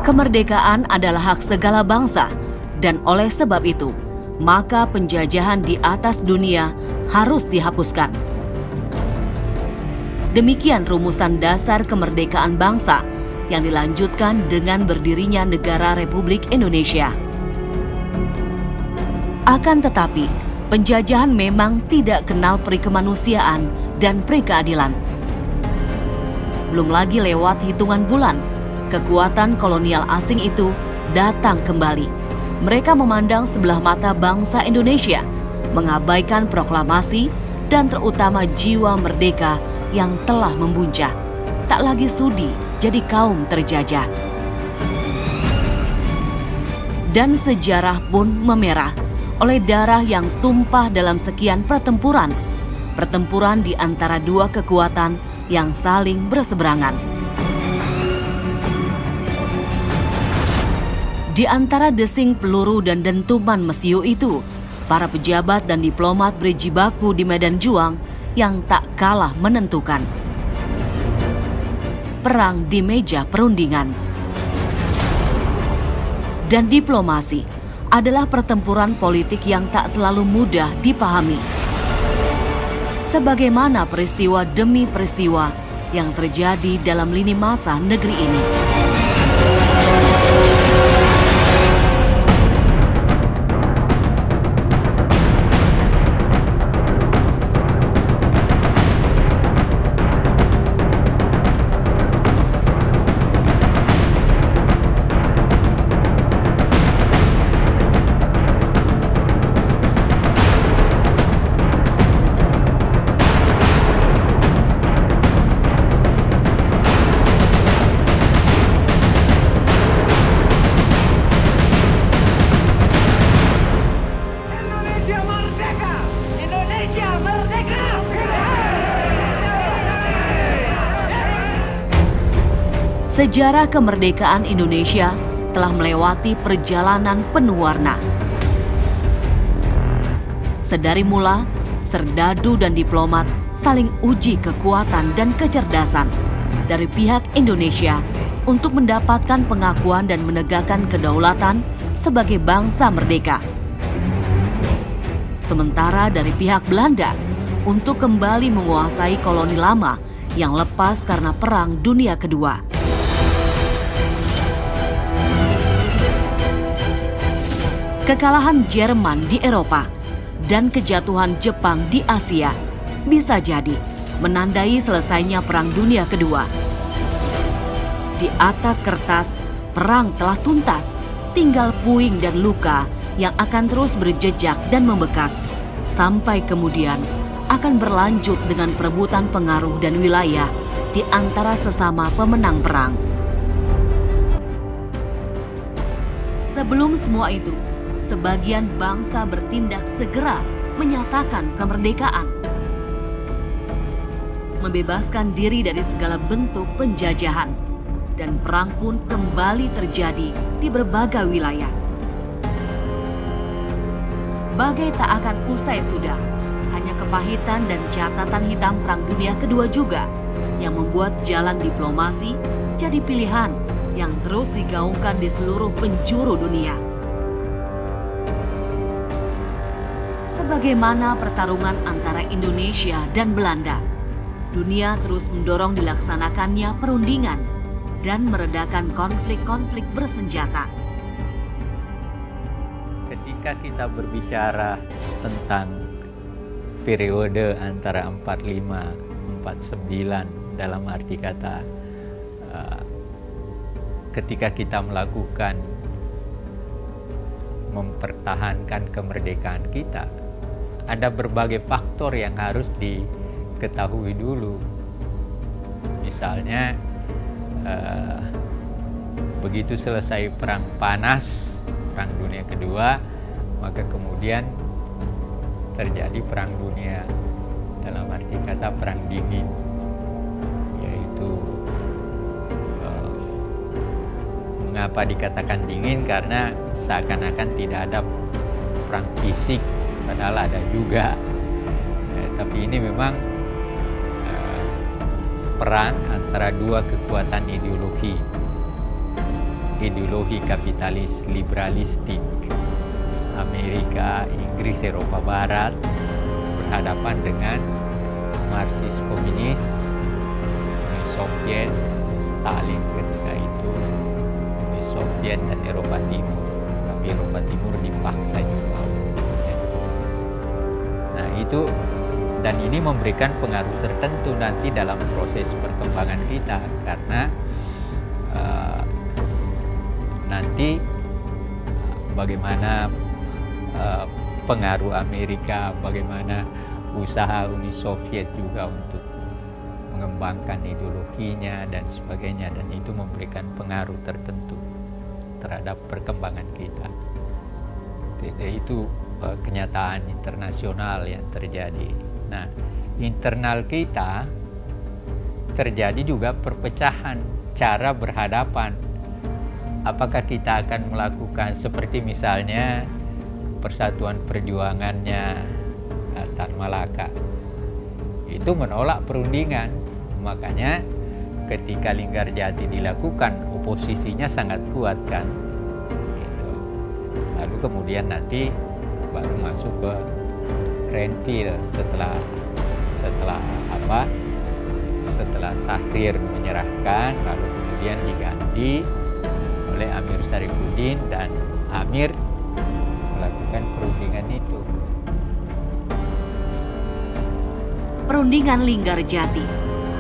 Kemerdekaan adalah hak segala bangsa, dan oleh sebab itu, maka penjajahan di atas dunia harus dihapuskan. Demikian rumusan dasar kemerdekaan bangsa yang dilanjutkan dengan berdirinya negara Republik Indonesia. Akan tetapi, penjajahan memang tidak kenal peri kemanusiaan dan peri keadilan. Belum lagi lewat hitungan bulan, kekuatan kolonial asing itu datang kembali. Mereka memandang sebelah mata bangsa Indonesia, mengabaikan proklamasi dan terutama jiwa merdeka yang telah membuncah. Tak lagi sudi jadi kaum terjajah. Dan sejarah pun memerah oleh darah yang tumpah dalam sekian pertempuran. Pertempuran di antara dua kekuatan yang saling berseberangan. Di antara desing peluru dan dentuman mesiu itu, para pejabat dan diplomat berjibaku di medan juang yang tak kalah menentukan. Perang di meja perundingan. Dan diplomasi adalah pertempuran politik yang tak selalu mudah dipahami. Sebagaimana peristiwa demi peristiwa yang terjadi dalam lini masa negeri ini. Sejarah kemerdekaan Indonesia telah melewati perjalanan penuh warna. Sedari mula, serdadu dan diplomat saling uji kekuatan dan kecerdasan dari pihak Indonesia untuk mendapatkan pengakuan dan menegakkan kedaulatan sebagai bangsa merdeka. Sementara dari pihak Belanda untuk kembali menguasai koloni lama yang lepas karena Perang Dunia Kedua. Kekalahan Jerman di Eropa dan kejatuhan Jepang di Asia bisa jadi menandai selesainya Perang Dunia Kedua. Di atas kertas, perang telah tuntas, tinggal puing dan luka yang akan terus berjejak dan membekas, sampai kemudian akan berlanjut dengan perebutan pengaruh dan wilayah di antara sesama pemenang perang. Sebelum semua itu, sebagian bangsa bertindak segera menyatakan kemerdekaan, membebaskan diri dari segala bentuk penjajahan, dan perang pun kembali terjadi di berbagai wilayah. Bagai tak akan usai sudah, hanya kepahitan dan catatan hitam Perang Dunia Kedua juga yang membuat jalan diplomasi jadi pilihan yang terus digaungkan di seluruh penjuru dunia. Sebagaimana pertarungan antara Indonesia dan Belanda, dunia terus mendorong dilaksanakannya perundingan dan meredakan konflik-konflik bersenjata. Ketika kita berbicara tentang periode antara 45-49 dalam arti kata ketika kita melakukan mempertahankan kemerdekaan kita, ada berbagai faktor yang harus diketahui dulu. Misalnya begitu selesai perang panas, Perang Dunia Kedua, maka kemudian terjadi Perang Dunia dalam arti kata Perang Dingin, yaitu mengapa dikatakan dingin? Karena seakan-akan tidak ada perang fisik, padahal ada juga. Tapi ini memang perang antara dua kekuatan ideologi. ideologi kapitalis liberalistik Amerika, Inggris, Eropa Barat berhadapan dengan Marxis komunis, Uni Soviet, Stalin ketika itu, Uni Soviet dan Eropa Timur. Tapi Eropa Timur dipaksa juga. Nah itu, dan ini memberikan pengaruh tertentu nanti dalam proses perkembangan kita, karena nanti bagaimana pengaruh Amerika, bagaimana usaha Uni Soviet juga untuk mengembangkan ideologinya dan sebagainya, dan itu memberikan pengaruh tertentu terhadap perkembangan kita. Itu kenyataan internasional yang terjadi. Nah, internal kita terjadi juga perpecahan cara berhadapan. Apakah kita akan melakukan seperti misalnya Persatuan Perjuangannya Tan Malaka itu menolak perundingan, makanya ketika Linggarjati dilakukan oposisinya sangat kuat kan gitu. Lalu kemudian nanti baru masuk ke Renville setelah Sahrir menyerahkan, lalu kemudian diganti oleh Amir Syarifuddin dan Amir melakukan perundingan itu. Perundingan Linggarjati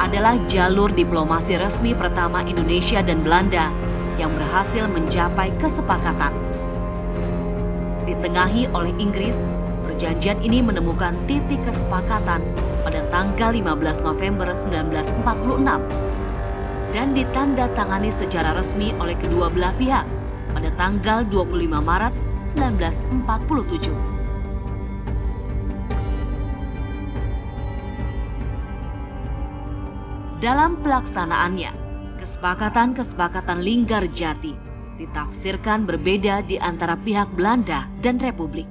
adalah jalur diplomasi resmi pertama Indonesia dan Belanda yang berhasil mencapai kesepakatan. Ditengahi oleh Inggris, perjanjian ini menemukan titik kesepakatan pada tanggal 15 November 1946 dan ditandatangani secara resmi oleh kedua belah pihak pada tanggal 25 Maret 1947. Dalam pelaksanaannya, kesepakatan Linggarjati ditafsirkan berbeda di antara pihak Belanda dan Republik.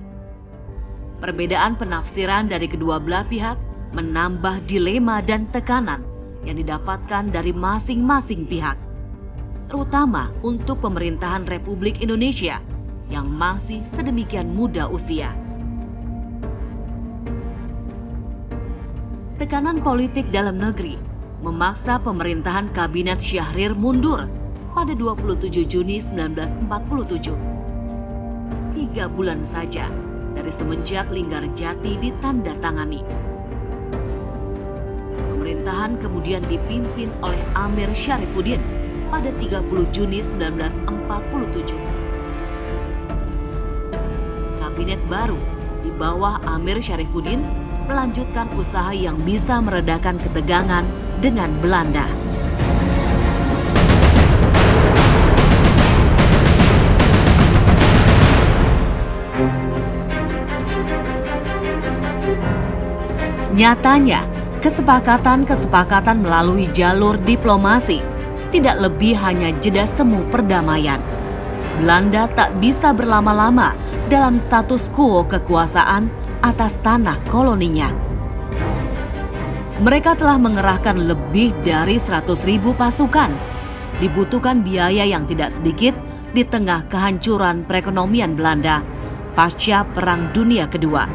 Perbedaan penafsiran dari kedua belah pihak menambah dilema dan tekanan yang didapatkan dari masing-masing pihak, terutama untuk pemerintahan Republik Indonesia yang masih sedemikian muda usia. Tekanan politik dalam negeri memaksa pemerintahan Kabinet Syahrir mundur pada 27 Juni 1947. 3 bulan saja dari semenjak Linggarjati ditandatangani. Pemerintahan kemudian dipimpin oleh Amir Syarifuddin pada 30 Juni 1947. Kabinet baru di bawah Amir Syarifuddin melanjutkan usaha yang bisa meredakan ketegangan dengan Belanda. Nyatanya, kesepakatan melalui jalur diplomasi tidak lebih hanya jeda semu perdamaian. Belanda tak bisa berlama-lama dalam status quo kekuasaan atas tanah koloninya. Mereka telah mengerahkan lebih dari 100.000 pasukan. Dibutuhkan biaya yang tidak sedikit di tengah kehancuran perekonomian Belanda pasca Perang Dunia Kedua.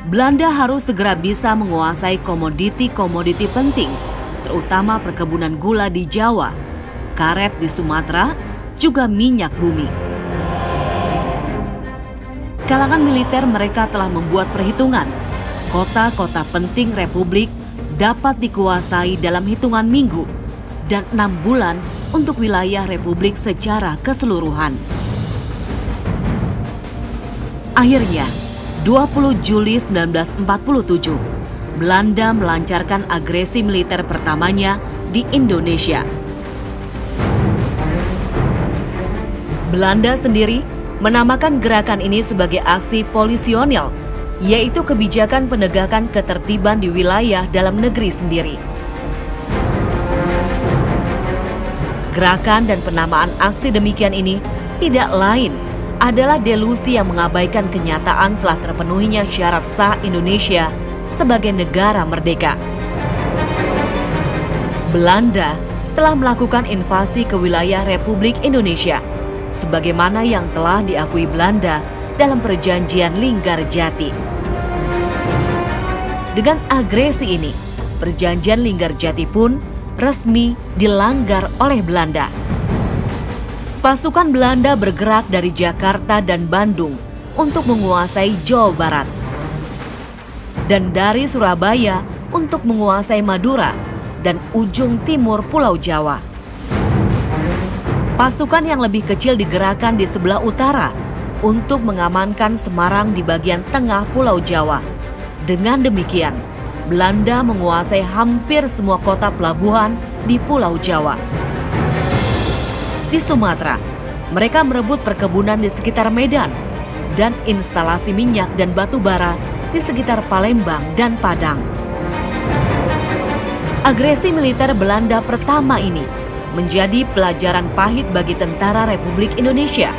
Belanda harus segera bisa menguasai komoditi-komoditi penting, terutama perkebunan gula di Jawa, karet di Sumatera, juga minyak bumi. Kalangan militer mereka telah membuat perhitungan. Kota-kota penting Republik dapat dikuasai dalam hitungan minggu dan 6 bulan untuk wilayah Republik secara keseluruhan. Akhirnya, 20 Juli 1947, Belanda melancarkan agresi militer pertamanya di Indonesia. Belanda sendiri menamakan gerakan ini sebagai aksi polisionil, yaitu kebijakan penegakan ketertiban di wilayah dalam negeri sendiri. Gerakan dan penamaan aksi demikian ini tidak lain adalah delusi yang mengabaikan kenyataan telah terpenuhinya syarat sah Indonesia sebagai negara merdeka. Belanda telah melakukan invasi ke wilayah Republik Indonesia, sebagaimana yang telah diakui Belanda dalam Perjanjian Linggarjati. Dengan agresi ini, Perjanjian Linggarjati pun resmi dilanggar oleh Belanda. Pasukan Belanda bergerak dari Jakarta dan Bandung untuk menguasai Jawa Barat, dan dari Surabaya untuk menguasai Madura dan ujung timur Pulau Jawa. Pasukan yang lebih kecil digerakkan di sebelah utara untuk mengamankan Semarang di bagian tengah Pulau Jawa. Dengan demikian, Belanda menguasai hampir semua kota pelabuhan di Pulau Jawa. Di Sumatera, mereka merebut perkebunan di sekitar Medan dan instalasi minyak dan batu bara di sekitar Palembang dan Padang. Agresi militer Belanda pertama ini menjadi pelajaran pahit bagi tentara Republik Indonesia.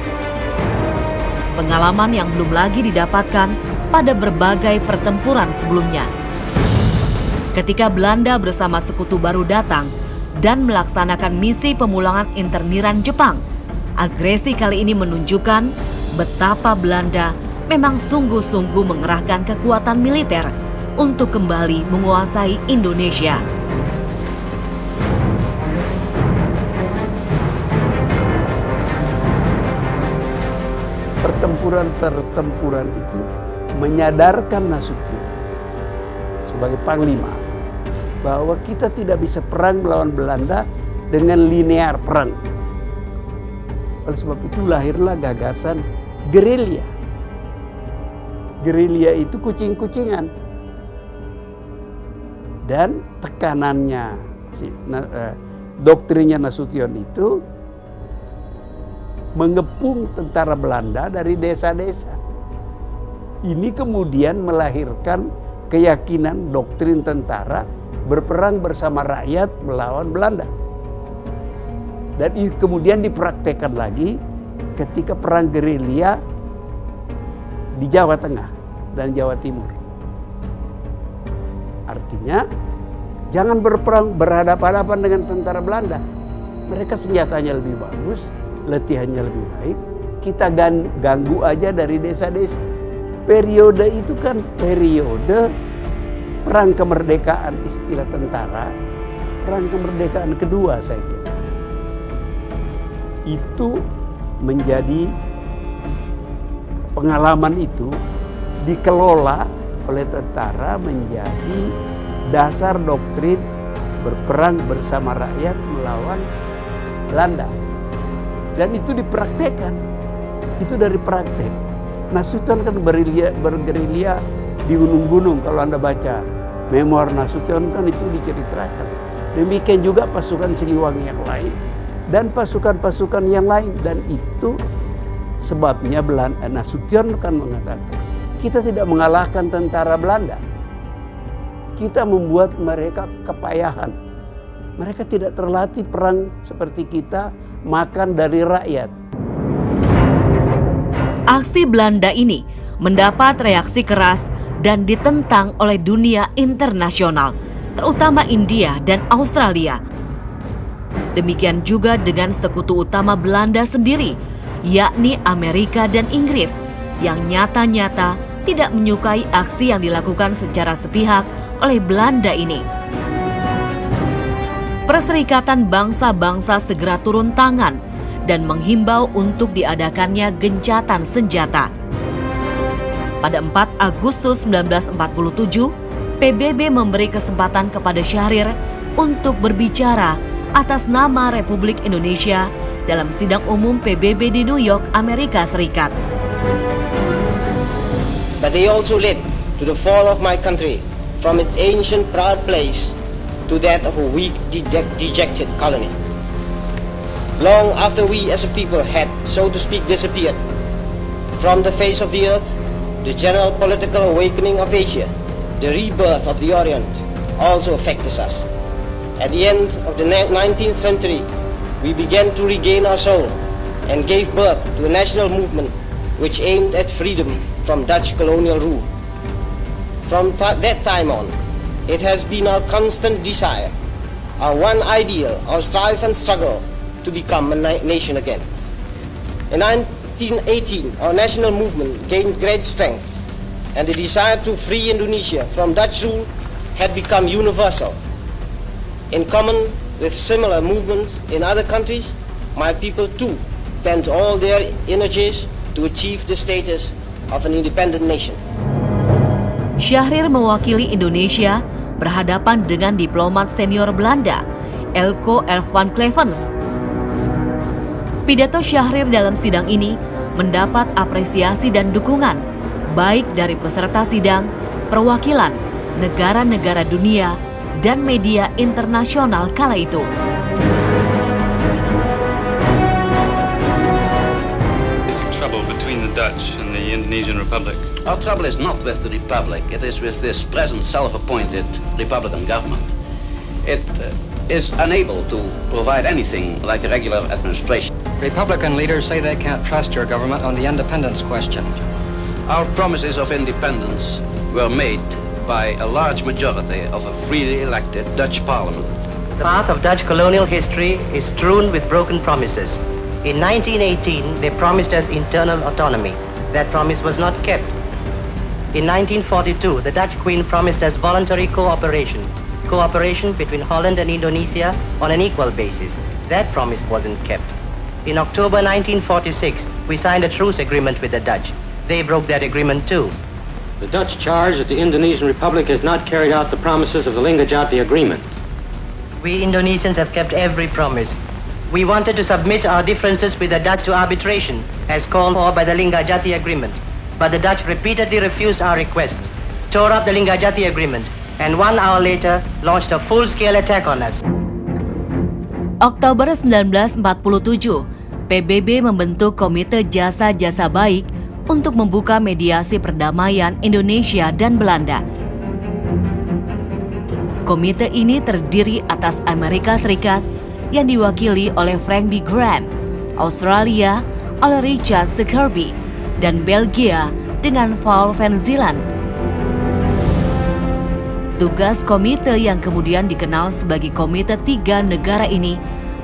Pengalaman yang belum lagi didapatkan pada berbagai pertempuran sebelumnya. Ketika Belanda bersama sekutu baru datang dan melaksanakan misi pemulangan interniran Jepang, agresi kali ini menunjukkan betapa Belanda memang sungguh-sungguh mengerahkan kekuatan militer untuk kembali menguasai Indonesia. Pertempuran itu menyadarkan Nasution sebagai panglima bahwa kita tidak bisa perang melawan Belanda dengan linear perang. Oleh sebab itu lahirlah gagasan gerilya. Gerilya itu kucing-kucingan. Dan tekanannya, doktrinnya Nasution itu mengepung tentara Belanda dari desa-desa. Ini kemudian melahirkan keyakinan doktrin tentara berperang bersama rakyat melawan Belanda. Dan kemudian dipraktekkan lagi ketika perang gerilya di Jawa Tengah dan Jawa Timur. Artinya, jangan berperang berhadapan-hadapan dengan tentara Belanda. Mereka senjatanya lebih bagus, latihannya lebih baik. Kita ganggu aja dari desa-desa. Periode itu kan periode perang kemerdekaan, istilah tentara, perang kemerdekaan kedua saya kira. Itu menjadi pengalaman itu dikelola oleh tentara menjadi dasar doktrin berperang bersama rakyat melawan Belanda. Dan itu dipraktekkan. Itu dari praktek. Nasution kan bergerilya di gunung-gunung. Kalau Anda baca memoir Nasution kan itu diceritakan. Demikian juga pasukan Siliwangi yang lain dan pasukan-pasukan yang lain. Dan itu sebabnya Nasution kan mengatakan kita tidak mengalahkan tentara Belanda. Kita membuat mereka kepayahan. Mereka tidak terlatih perang seperti kita, makan dari rakyat. Aksi Belanda ini mendapat reaksi keras dan ditentang oleh dunia internasional, terutama India dan Australia. Demikian juga dengan sekutu utama Belanda sendiri, yakni Amerika dan Inggris, yang nyata-nyata tidak menyukai aksi yang dilakukan secara sepihak oleh Belanda ini. Perserikatan bangsa-bangsa segera turun tangan dan menghimbau untuk diadakannya gencatan senjata. Pada 4 Agustus 1947, PBB memberi kesempatan kepada Syahrir untuk berbicara atas nama Republik Indonesia dalam sidang umum PBB di New York, Amerika Serikat. But they also led to the fall of my country from its ancient proud place to that of a weak, dejected colony. Long after we as a people had, so to speak, disappeared from the face of the earth, the general political awakening of Asia, the rebirth of the Orient, also affected us. At the end of the 19th century, we began to regain our soul and gave birth to a national movement which aimed at freedom from Dutch colonial rule. From that time on, it has been our constant desire our one ideal, our strive and struggle to become a nation again. In 1918, our national movement gained great strength, and the desire to free Indonesia from Dutch rule had become universal. In common with similar movements in other countries, my people too bent all their energies to achieve the status of an independent nation. Syahrir mewakili Indonesia berhadapan dengan diplomat senior Belanda, Elko Van Clevens. Pidato Syahrir dalam sidang ini mendapat apresiasi dan dukungan baik dari peserta sidang, perwakilan, negara-negara dunia, dan media internasional kala itu. Between the Dutch and the Indonesian Republic. Our trouble is not with the Republic, it is with this present self-appointed Republican government. It is unable to provide anything like a regular administration. Republican leaders say they can't trust your government on the independence question. Our promises of independence were made by a large majority of a freely elected Dutch parliament. The path of Dutch colonial history is strewn with broken promises. In 1918, they promised us internal autonomy. That promise was not kept. In 1942, the Dutch Queen promised us voluntary cooperation between Holland and Indonesia on an equal basis. That promise wasn't kept. In October 1946, we signed a truce agreement with the Dutch. They broke that agreement too. The Dutch charge that the Indonesian Republic has not carried out the promises of the Linggadjati Agreement. We Indonesians have kept every promise. We wanted to submit our differences with the Dutch to arbitration, as called for by the Linggadjati Agreement. But the Dutch repeatedly refused our requests, tore up the Linggadjati Agreement, and 1 hour later launched a full-scale attack on us. Oktober 1947, PBB membentuk Komite Jasa-Jasa Baik untuk membuka mediasi perdamaian Indonesia dan Belanda. Komite ini terdiri atas Amerika Serikat yang diwakili oleh Frank B. Graham, Australia oleh Richard Kirby, dan Belgia dengan Paul van Zeeland. Tugas komite yang kemudian dikenal sebagai Komite Tiga Negara ini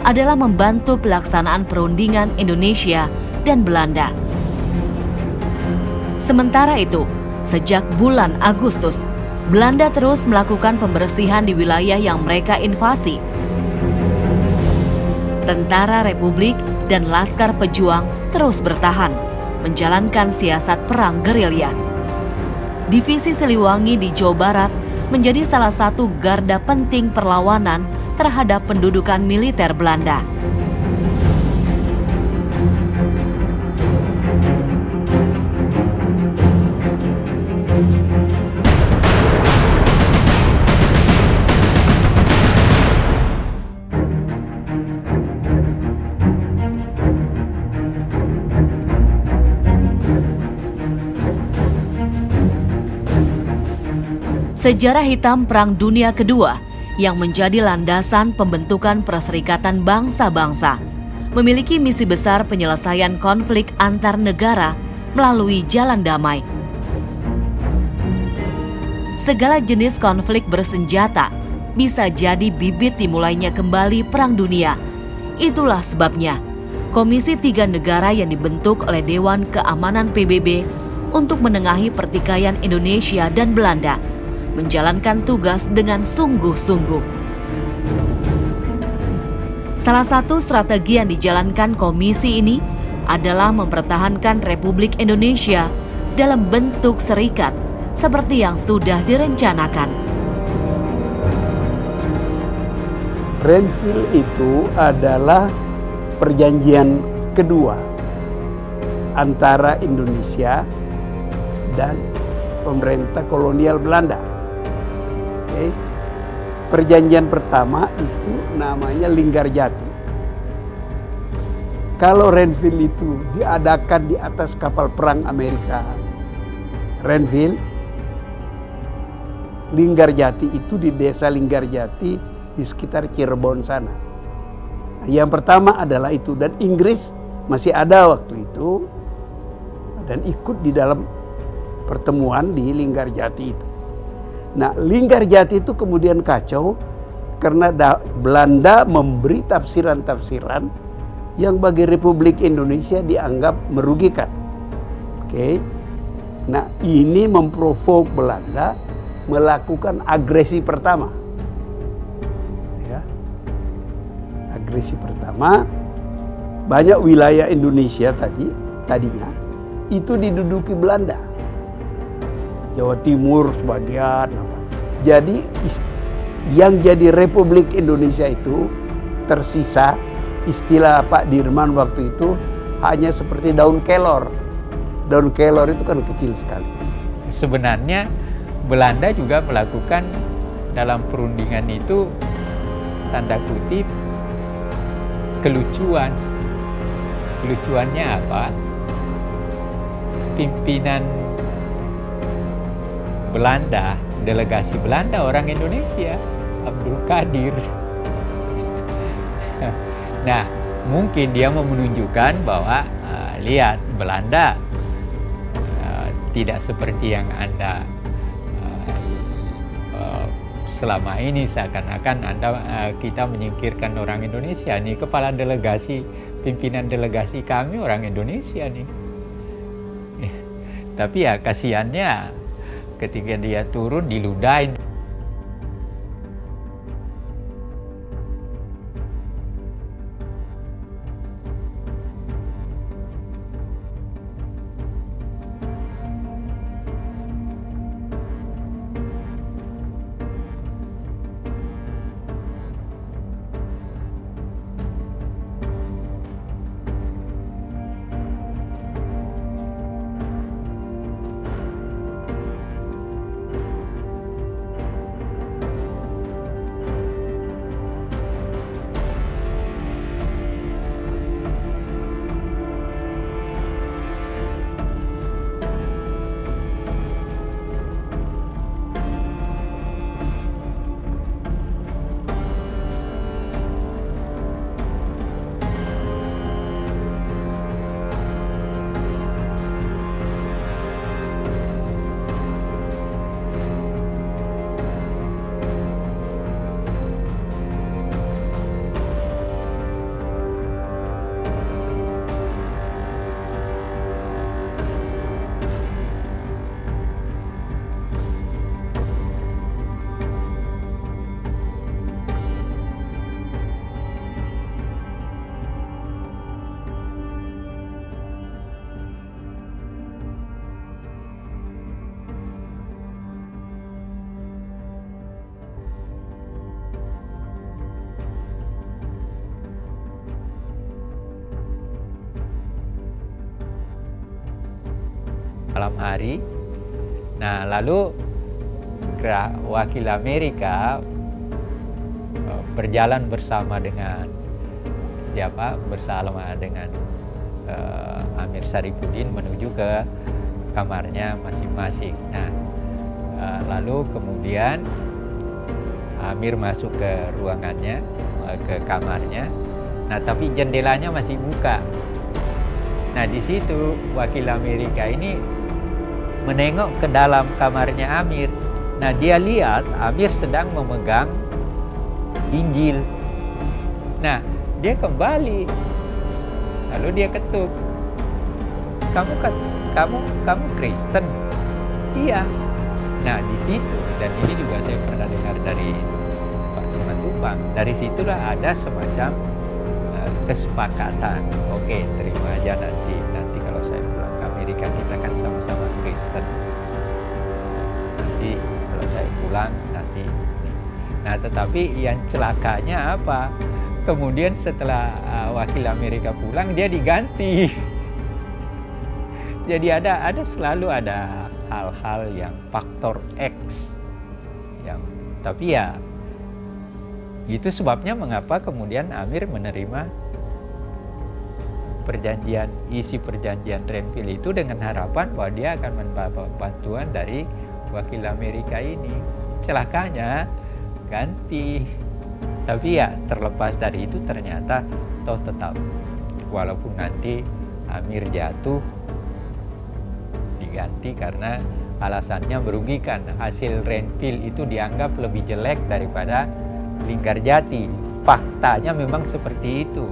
adalah membantu pelaksanaan perundingan Indonesia dan Belanda. Sementara itu, sejak bulan Agustus, Belanda terus melakukan pembersihan di wilayah yang mereka invasi. Tentara Republik dan Laskar Pejuang terus bertahan, menjalankan siasat perang gerilya. Divisi Siliwangi di Jawa Barat menjadi salah satu garda penting perlawanan terhadap pendudukan militer Belanda. Sejarah hitam Perang Dunia Kedua yang menjadi landasan pembentukan Perserikatan Bangsa-Bangsa memiliki misi besar penyelesaian konflik antar negara melalui jalan damai. Segala jenis konflik bersenjata bisa jadi bibit dimulainya kembali Perang Dunia. Itulah sebabnya Komisi Tiga Negara yang dibentuk oleh Dewan Keamanan PBB untuk menengahi pertikaian Indonesia dan Belanda menjalankan tugas dengan sungguh-sungguh. Salah satu strategi yang dijalankan komisi ini adalah mempertahankan Republik Indonesia dalam bentuk serikat seperti yang sudah direncanakan. Renville itu adalah perjanjian kedua antara Indonesia dan pemerintah kolonial Belanda. Perjanjian pertama itu namanya Linggarjati. Kalau Renville itu diadakan di atas kapal perang Amerika, Renville, Linggarjati itu di desa Linggarjati di sekitar Cirebon sana. Yang pertama adalah itu, dan Inggris masih ada waktu itu dan ikut di dalam pertemuan di Linggarjati itu. Nah, Linggarjati itu kemudian kacau karena Belanda memberi tafsiran-tafsiran yang bagi Republik Indonesia dianggap merugikan. Oke. Nah, ini memprovok Belanda melakukan agresi pertama. Ya. Agresi pertama, banyak wilayah Indonesia tadinya itu diduduki Belanda. Jawa Timur sebagian apa. Jadi yang jadi Republik Indonesia itu tersisa, istilah Pak Dirman waktu itu hanya seperti daun kelor. Daun kelor itu kan kecil sekali. Sebenarnya Belanda juga melakukan dalam perundingan itu tanda kutip kelucuan. Kelucuannya apa? Pimpinan Belanda, delegasi Belanda orang Indonesia, Abdul Qadir. Nah, mungkin dia mau menunjukkan bahwa lihat Belanda tidak seperti yang Anda selama ini seakan-akan kita menyingkirkan orang Indonesia. Nih kepala delegasi, pimpinan delegasi kami orang Indonesia nih. Tapi ya kasihannya ketika dia turun diludahin. Malam hari. Nah, lalu wakil Amerika berjalan bersama dengan siapa? Bersama dengan Amir Sarifuddin menuju ke kamarnya masing-masing. Nah, lalu kemudian Amir masuk ke ruangannya, ke kamarnya. Nah, tapi jendelanya masih buka. Nah, di situ wakil Amerika ini menengok ke dalam kamarnya Amir. Nah, dia lihat Amir sedang memegang Injil. Nah, dia kembali. Lalu dia ketuk. Kamu Kristen? Iya. Nah, di situ, dan ini juga saya pernah dengar dari Pak Simatupang. Dari situlah ada semacam kesepakatan. Oke, terima aja nanti kalau saya pulang ke Amerika kita kan sama-sama Kristen. Nanti kalau saya pulang nanti. Nah, tetapi yang celakanya apa? Kemudian setelah wakil Amerika pulang dia diganti. Jadi selalu ada hal-hal yang faktor X yang tapi ya itu sebabnya mengapa kemudian Amir menerima isi perjanjian Renville itu dengan harapan bahwa dia akan mendapat bantuan dari wakil Amerika ini. Celakanya ganti. Tapi ya terlepas dari itu ternyata toh tetap walaupun nanti Amir jatuh diganti karena alasannya merugikan. Hasil Renville itu dianggap lebih jelek daripada Linggarjati. Faktanya memang seperti itu.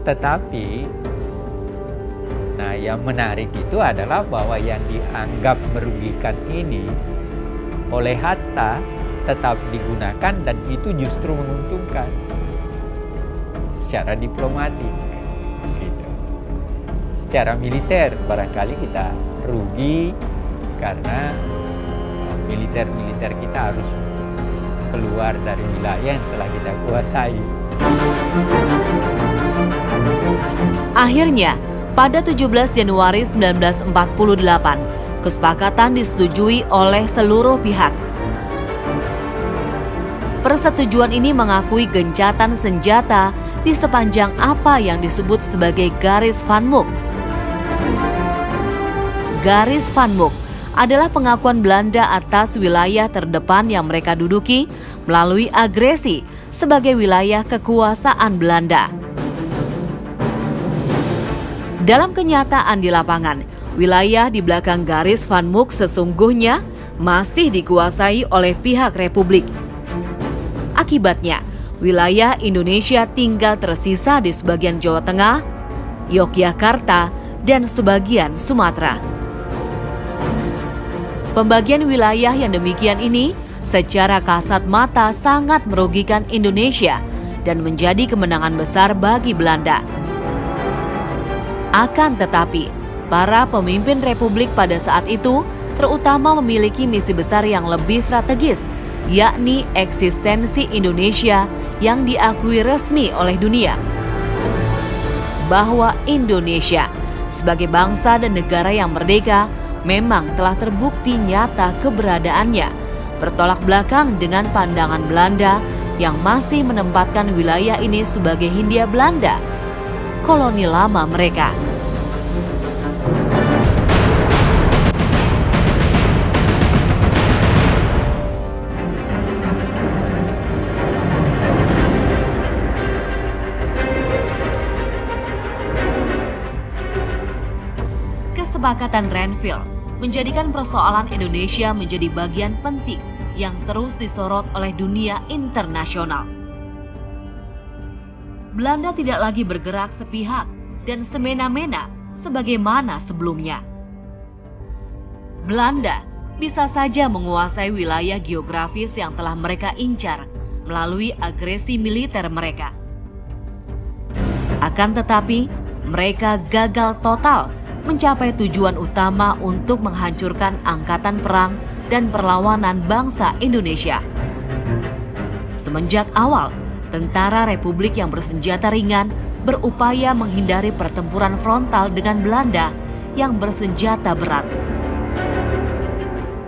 Tetapi, nah yang menarik itu adalah bahwa yang dianggap merugikan ini oleh Hatta tetap digunakan dan itu justru menguntungkan secara diplomatik. Gitu. Secara militer barangkali kita rugi karena militer kita harus keluar dari wilayah yang telah kita kuasai. Akhirnya, pada 17 Januari 1948, kesepakatan disetujui oleh seluruh pihak. Persetujuan ini mengakui gencatan senjata di sepanjang apa yang disebut sebagai Garis Van Mook. Garis Van Mook adalah pengakuan Belanda atas wilayah terdepan yang mereka duduki melalui agresi sebagai wilayah kekuasaan Belanda. Dalam kenyataan di lapangan, wilayah di belakang Garis Van Mook sesungguhnya masih dikuasai oleh pihak Republik. Akibatnya, wilayah Indonesia tinggal tersisa di sebagian Jawa Tengah, Yogyakarta, dan sebagian Sumatera. Pembagian wilayah yang demikian ini secara kasat mata sangat merugikan Indonesia dan menjadi kemenangan besar bagi Belanda. Akan tetapi, para pemimpin Republik pada saat itu terutama memiliki misi besar yang lebih strategis, yakni eksistensi Indonesia yang diakui resmi oleh dunia. Bahwa Indonesia sebagai bangsa dan negara yang merdeka memang telah terbukti nyata keberadaannya, bertolak belakang dengan pandangan Belanda yang masih menempatkan wilayah ini sebagai Hindia Belanda, koloni lama mereka. Kesepakatan Renville menjadikan persoalan Indonesia menjadi bagian penting yang terus disorot oleh dunia internasional. Belanda tidak lagi bergerak sepihak dan semena-mena sebagaimana sebelumnya. Belanda bisa saja menguasai wilayah geografis yang telah mereka incar melalui agresi militer mereka. Akan tetapi, mereka gagal total mencapai tujuan utama untuk menghancurkan angkatan perang dan perlawanan bangsa Indonesia. Semenjak awal, tentara Republik yang bersenjata ringan berupaya menghindari pertempuran frontal dengan Belanda yang bersenjata berat.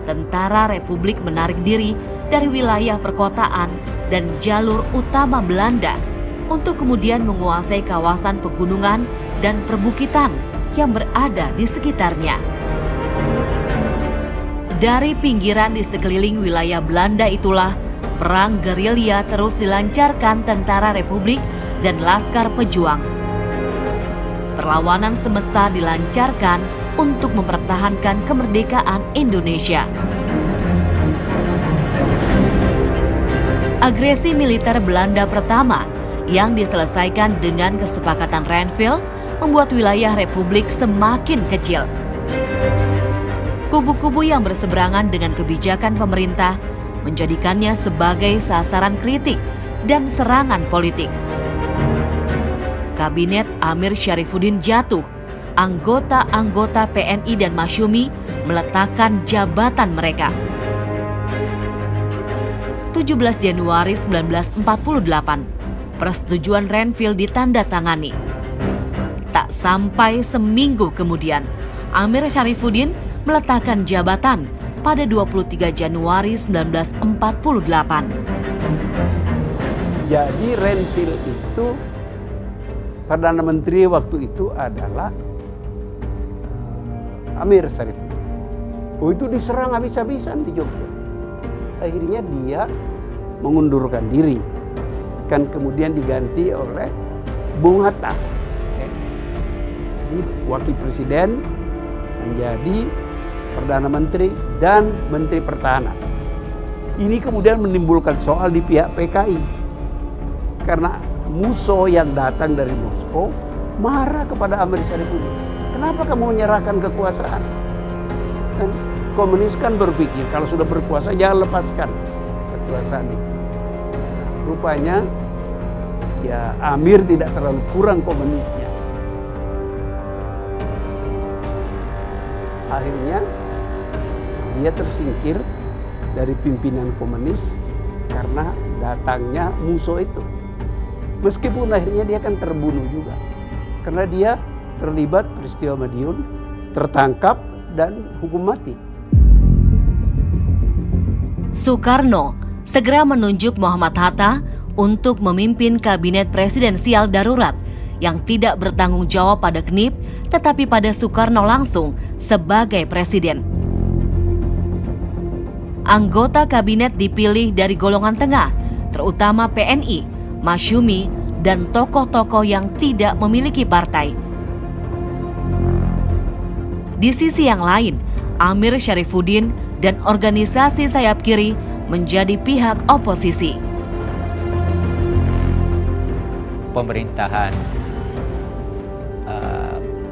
Tentara Republik menarik diri dari wilayah perkotaan dan jalur utama Belanda untuk kemudian menguasai kawasan pegunungan dan perbukitan yang berada di sekitarnya. Dari pinggiran di sekeliling wilayah Belanda itulah perang gerilya terus dilancarkan tentara Republik dan Laskar Pejuang. Perlawanan semesta dilancarkan untuk mempertahankan kemerdekaan Indonesia. Agresi militer Belanda pertama yang diselesaikan dengan kesepakatan Renville membuat wilayah Republik semakin kecil. Kubu-kubu yang berseberangan dengan kebijakan pemerintah menjadikannya sebagai sasaran kritik dan serangan politik. Kabinet Amir Syarifuddin jatuh, anggota-anggota PNI dan Masyumi meletakkan jabatan mereka. 17 Januari 1948, persetujuan Renville ditandatangani. Tak sampai seminggu kemudian, Amir Syarifuddin meletakkan jabatan pada 23 Januari 1948. Jadi Renville itu, Perdana Menteri waktu itu adalah Amir Syarifuddin. Oh, itu diserang habis-habisan di Jogja. Akhirnya dia mengundurkan diri. Kan kemudian diganti oleh Bung Hatta. Jadi wakil presiden menjadi Perdana Menteri dan Menteri Pertahanan. Ini kemudian menimbulkan soal di pihak PKI. Karena musuh yang datang dari Moskow marah kepada Amir Syarifuddin. Kenapa kamu menyerahkan kekuasaan? Kan komunis kan berpikir kalau sudah berkuasa jangan lepaskan kekuasaan itu. Rupanya ya Amir tidak terlalu kurang komunisnya. Akhirnya dia tersingkir dari pimpinan komunis karena datangnya musuh itu. Meskipun akhirnya dia akan terbunuh juga. Karena dia terlibat peristiwa Madiun, tertangkap dan hukum mati. Soekarno segera menunjuk Muhammad Hatta untuk memimpin kabinet presidensial darurat yang tidak bertanggung jawab pada KNIP tetapi pada Soekarno langsung sebagai presiden. Anggota kabinet dipilih dari golongan tengah, terutama PNI, Masyumi, dan tokoh-tokoh yang tidak memiliki partai. Di sisi yang lain, Amir Syarifuddin dan organisasi sayap kiri menjadi pihak oposisi. Pemerintahan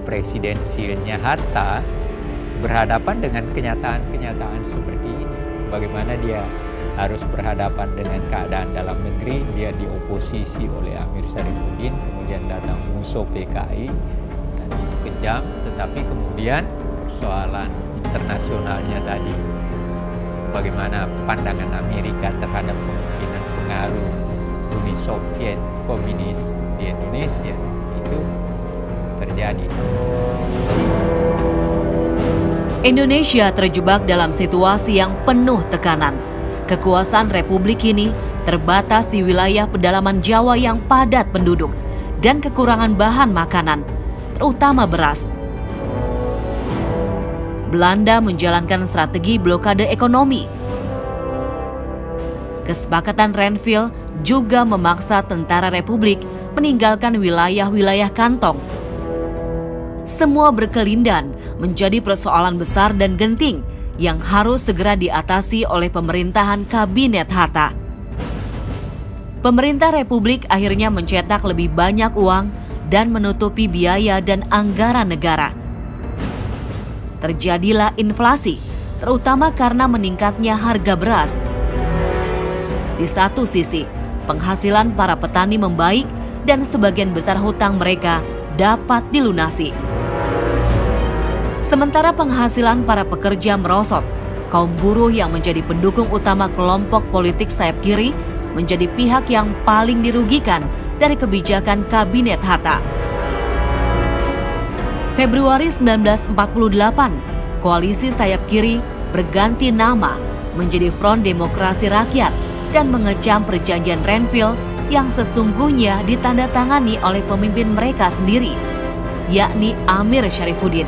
presidensialnya Hatta berhadapan dengan kenyataan-kenyataan seperti ini. Bagaimana dia harus berhadapan dengan keadaan dalam negeri, dia dioposisi oleh Amir Syarifuddin, kemudian datang musuh PKI, dan itu kejam, tetapi kemudian persoalan internasionalnya tadi, bagaimana pandangan Amerika terhadap kemungkinan pengaruh Uni Soviet komunis di Indonesia, itu terjadi. Indonesia terjebak dalam situasi yang penuh tekanan. Kekuasaan republik ini terbatas di wilayah pedalaman Jawa yang padat penduduk dan kekurangan bahan makanan, terutama beras. Belanda menjalankan strategi blokade ekonomi. Kesepakatan Renville juga memaksa tentara republik meninggalkan wilayah-wilayah kantong. Semua berkelindan menjadi persoalan besar dan genting yang harus segera diatasi oleh pemerintahan Kabinet Hatta. Pemerintah Republik akhirnya mencetak lebih banyak uang dan menutupi biaya dan anggaran negara. Terjadilah inflasi, terutama karena meningkatnya harga beras. Di satu sisi, penghasilan para petani membaik dan sebagian besar hutang mereka dapat dilunasi. Sementara penghasilan para pekerja merosot, kaum buruh yang menjadi pendukung utama kelompok politik sayap kiri menjadi pihak yang paling dirugikan dari kebijakan Kabinet Hatta. Februari 1948, koalisi sayap kiri berganti nama menjadi Front Demokrasi Rakyat dan mengecam perjanjian Renville yang sesungguhnya ditandatangani oleh pemimpin mereka sendiri, yakni Amir Syarifuddin.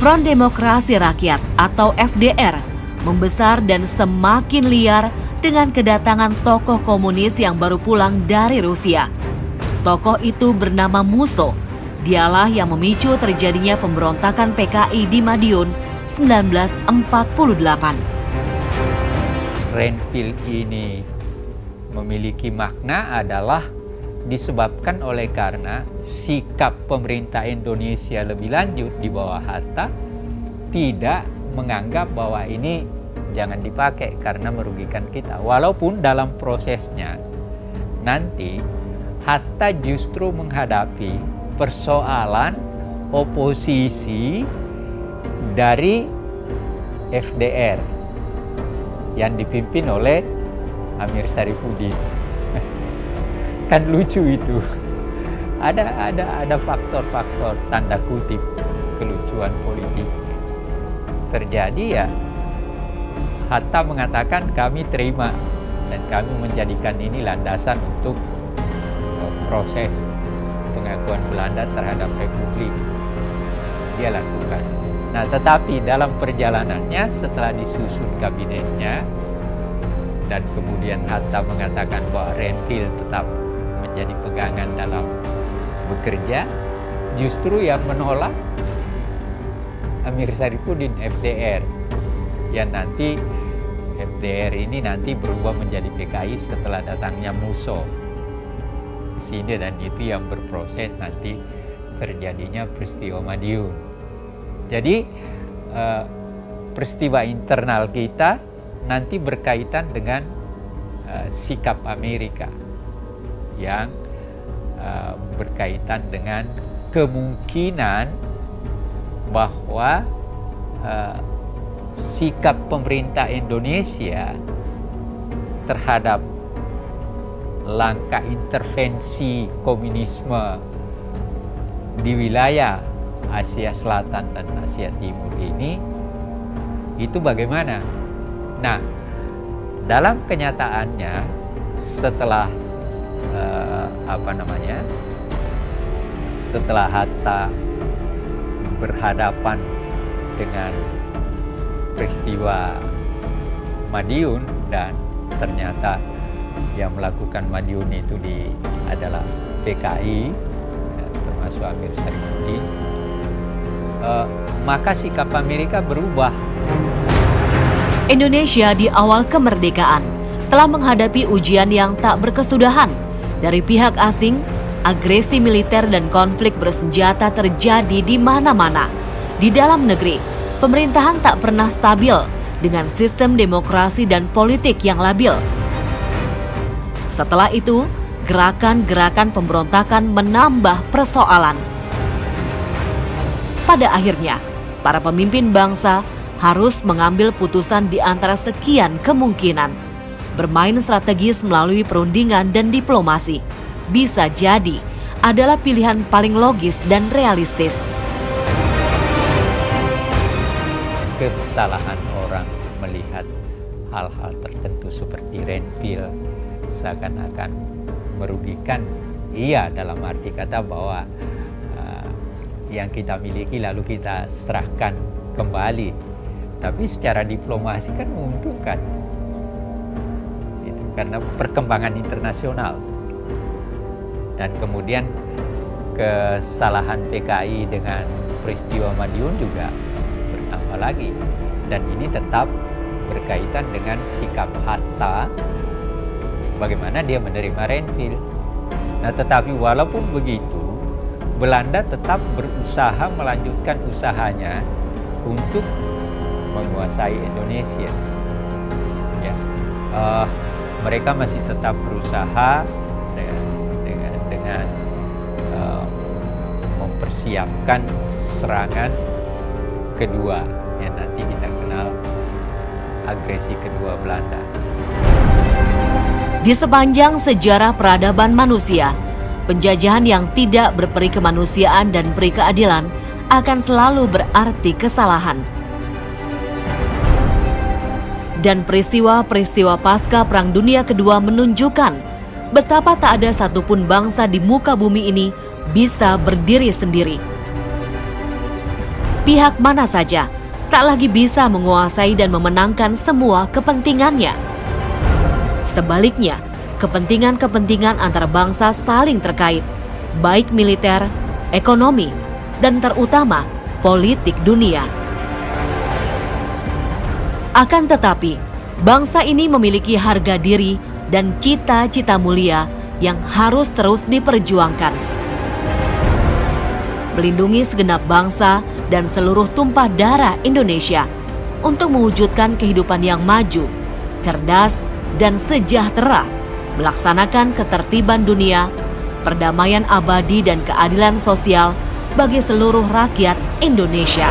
Front Demokrasi Rakyat atau FDR membesar dan semakin liar dengan kedatangan tokoh komunis yang baru pulang dari Rusia. Tokoh itu bernama Musso. Dialah yang memicu terjadinya pemberontakan PKI di Madiun 1948. Renville ini memiliki makna adalah disebabkan oleh karena sikap pemerintah Indonesia lebih lanjut di bawah Hatta tidak menganggap bahwa ini jangan dipakai karena merugikan kita. Walaupun dalam prosesnya nanti Hatta justru menghadapi persoalan oposisi dari FDR yang dipimpin oleh Amir Syarifuddin. Kan lucu itu. Ada faktor-faktor tanda kutip kelucuan politik terjadi ya. Hatta mengatakan kami terima dan kami menjadikan ini landasan untuk proses pengakuan Belanda terhadap Republik. Dia lakukan. Nah, tetapi dalam perjalanannya setelah disusun kabinetnya, dan kemudian Hatta mengatakan bahwa Renville tetap menjadi pegangan dalam bekerja, justru yang menolak Amir Sarifudin, FDR, yang nanti FDR ini nanti berubah menjadi PKI setelah datangnya Musso ke sini, dan itu yang berproses nanti terjadinya peristiwa Madiun. Jadi peristiwa internal kita nanti berkaitan dengan sikap Amerika yang berkaitan dengan kemungkinan bahwa sikap pemerintah Indonesia terhadap langkah intervensi komunisme di wilayah Asia Selatan dan Asia Timur ini itu bagaimana? Nah, dalam kenyataannya setelah setelah Hatta berhadapan dengan peristiwa Madiun, dan ternyata yang melakukan Madiun itu adalah PKI, termasuk Amir Sarifudin, maka sikap Amerika berubah. Indonesia di awal kemerdekaan telah menghadapi ujian yang tak berkesudahan dari pihak asing. Agresi militer dan konflik bersenjata terjadi di mana-mana. Di dalam negeri, pemerintahan tak pernah stabil dengan sistem demokrasi dan politik yang labil. Setelah itu, gerakan-gerakan pemberontakan menambah persoalan. Pada akhirnya, para pemimpin bangsa harus mengambil putusan di antara sekian kemungkinan. Bermain strategis melalui perundingan dan diplomasi bisa jadi adalah pilihan paling logis dan realistis. Kesalahan orang melihat hal-hal tertentu seperti Renville seakan-akan merugikan, iya, dalam arti kata bahwa yang kita miliki lalu kita serahkan kembali, tapi secara diplomasi kan menguntungkan, itu karena perkembangan internasional. Dan kemudian kesalahan PKI dengan peristiwa Madiun juga bertambah lagi, dan ini tetap berkaitan dengan sikap Hatta, bagaimana dia menerima Renville. Nah, tetapi walaupun begitu, Belanda tetap berusaha melanjutkan usahanya untuk menguasai Indonesia. Ya, mereka masih tetap berusaha dengan mempersiapkan serangan kedua yang nanti kita kenal agresi kedua Belanda. Di sepanjang sejarah peradaban manusia, penjajahan yang tidak berperi kemanusiaan dan peri keadilan akan selalu berarti kesalahan. Dan peristiwa-peristiwa pasca Perang Dunia Kedua menunjukkan betapa tak ada satupun bangsa di muka bumi ini bisa berdiri sendiri. Pihak mana saja tak lagi bisa menguasai dan memenangkan semua kepentingannya. Sebaliknya, kepentingan-kepentingan antar bangsa saling terkait, baik militer, ekonomi, dan terutama politik dunia. Akan tetapi, bangsa ini memiliki harga diri dan cita-cita mulia yang harus terus diperjuangkan. Melindungi segenap bangsa dan seluruh tumpah darah Indonesia untuk mewujudkan kehidupan yang maju, cerdas, dan sejahtera, melaksanakan ketertiban dunia, perdamaian abadi dan keadilan sosial bagi seluruh rakyat Indonesia.